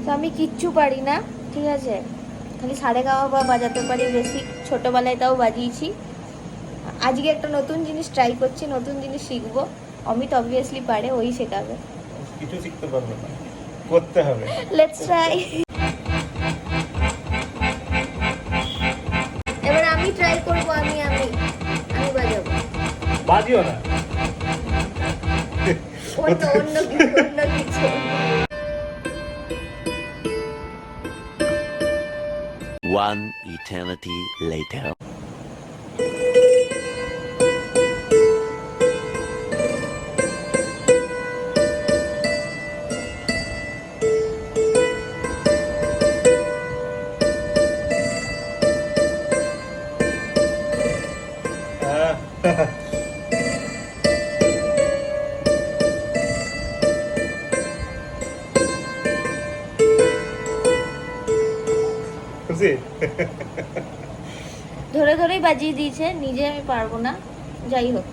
তো আমি কিচ্ছু পারি না, ঠিক আছে, খালি সারেগামা বা বাজাতে পারি বেশি, ছোটোবেলায় তাও বাজিয়েছি। আজকে একটা নতুন জিনিস ট্রাই করছি, নতুন জিনিস শিখবো। অমিত অবভিয়াসলি পারে, ওই শেখাবে। কিছু শিখতে পারবে না, করতে হবে। Let's try. এবার আমি ট্রাই করবো, আমি বাজাবো। বাজিও না। অন্য কিছু। One eternity later. খুশি? ধরে ধরেই বাজিয়ে দিয়েছে, নিজে আমি পারবো না, যাই হোক।